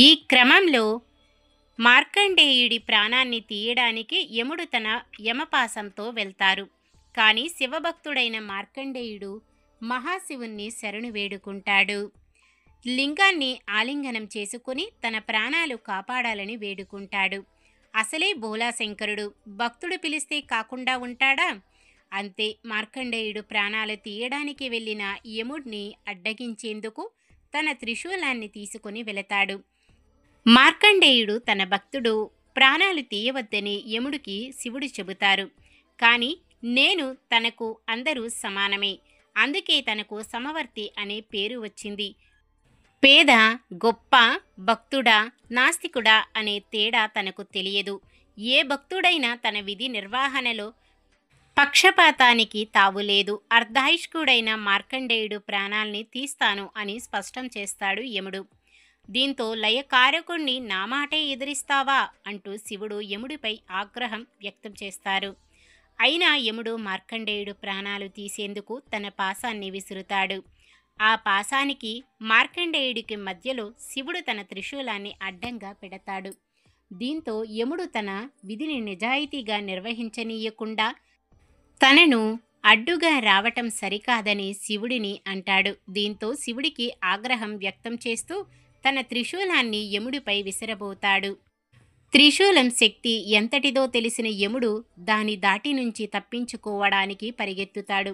ఈ క్రమంలో మార్కండేయుడి ప్రాణాన్ని తీయడానికి యముడు తన యమపాశంతో వెళ్తారు. కానీ శివభక్తుడైన మార్కండేయుడు మహాశివుణ్ణి శరణు వేడుకుంటాడు. లింగాన్ని ఆలింగనం చేసుకుని తన ప్రాణాలు కాపాడాలని వేడుకుంటాడు. అసలే భోలాశంకరుడు భక్తుడు పిలిస్తే కాకుండా ఉంటాడా? అంతే, మార్కండేయుడు ప్రాణాలు తీయడానికి వెళ్ళిన యముడిని అడ్డగించేందుకు తన త్రిశూలాన్ని తీసుకుని వెళతాడు. మార్కండేయుడు తన భక్తుడు ప్రాణాలు తీయవద్దని యముడికి శివుడు చెబుతారు. కానీ నేను తనకు అందరూ సమానమే, అందుకే తనకు సమవర్తి అనే పేరు వచ్చింది. పేద గొప్ప, భక్తుడా నాస్తికుడా అనే తేడా తనకు తెలియదు. ఏ భక్తుడైనా తన విధి నిర్వహణలో పక్షపాతానికి తావులేదు. అర్ధాయుష్కుడైన మార్కండేయుడు ప్రాణాల్ని తీస్తాను అని స్పష్టం చేస్తాడు యముడు. దీంతో లయకారకుణ్ణి నా మాటే ఎదిరిస్తావా అంటూ శివుడు యముడిపై ఆగ్రహం వ్యక్తం చేస్తారు. అయినా యముడు మార్కండేయుడు ప్రాణాలు తీసేందుకు తన పాశాన్ని విసురుతాడు. ఆ పాశానికి మార్కండేయుడికి మధ్యలో శివుడు తన త్రిశూలాన్ని అడ్డంగా పెడతాడు. దీంతో యముడు తన విధిని నిజాయితీగా నిర్వహించనీయకుండా తనను అడ్డుగా రావటం సరికాదని శివుడిని అంటాడు. దీంతో శివుడికి ఆగ్రహం వ్యక్తం చేస్తూ తన త్రిశూలాన్ని యముడిపై విసిరబోతాడు. త్రిశూలం శక్తి ఎంతటిదో తెలిసిన యముడు దాని దాటి నుంచి తప్పించుకోవడానికి పరిగెత్తుతాడు.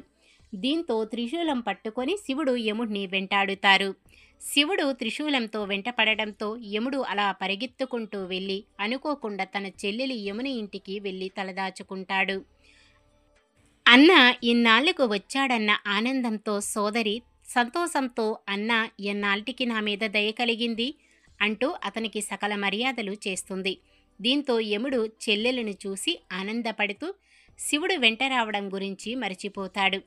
దీంతో త్రిశూలం పట్టుకొని శివుడు యముడిని వెంటాడుతారు. శివుడు త్రిశూలంతో వెంటపడడంతో యముడు అలా పరిగెత్తుకుంటూ వెళ్ళి అనుకోకుండా తన చెల్లెలి యముని ఇంటికి వెళ్ళి తలదాచుకుంటాడు. అన్న ఇన్నాళ్లకు వచ్చాడన్న ఆనందంతో సోదరి సంతోషంతో అన్న ఎన్నాళ్ళకి నా మీద దయ కలిగింది అంటూ అతనికి సకల మర్యాదలు చేస్తుంది. దీంతో యముడు చెల్లెలను చూసి ఆనందపడుతూ శివుడు వెంట రావడం గురించి మరిచిపోతాడు.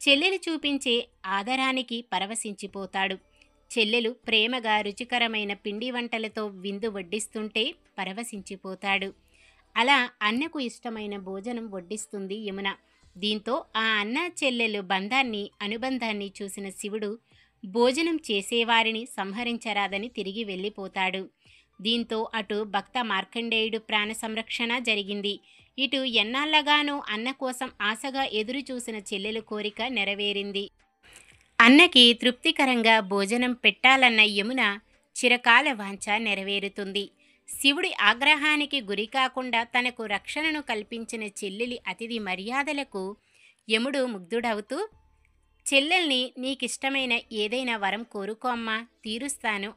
చెల్లెలు చూపించే ఆదరానికి పరవశించిపోతాడు. చెల్లెలు ప్రేమగా రుచికరమైన పిండి వంటలతో విందు వడ్డిస్తుంటే పరవశించిపోతాడు. అలా అన్నకు ఇష్టమైన భోజనం వడ్డిస్తుంది యమున. దీంతో ఆ అన్న చెల్లెలు అనుబంధాన్ని చూసిన శివుడు భోజనం చేసేవారిని సంహరించరాదని తిరిగి వెళ్ళిపోతాడు. దీంతో అటు భక్త మార్కండేయుడు ప్రాణ సంరక్షణ జరిగింది. ఇటు ఎన్నాళ్ళగానో అన్న కోసం ఆశగా ఎదురు చూసిన చెల్లెలు కోరిక నెరవేరింది. అన్నకి తృప్తికరంగా భోజనం పెట్టాలన్న యమున చిరకాల వాంఛ నెరవేరుతుంది. శివుడి ఆగ్రహానికి గురికాకుండా తనకు రక్షణను కల్పించిన చెల్లెలి అతిథి మర్యాదలకు యముడు ముగ్ధుడవుతూ, చెల్లెల్ని నీకిష్టమైన ఏదైనా వరం కోరుకో అమ్మా, తీరుస్తాను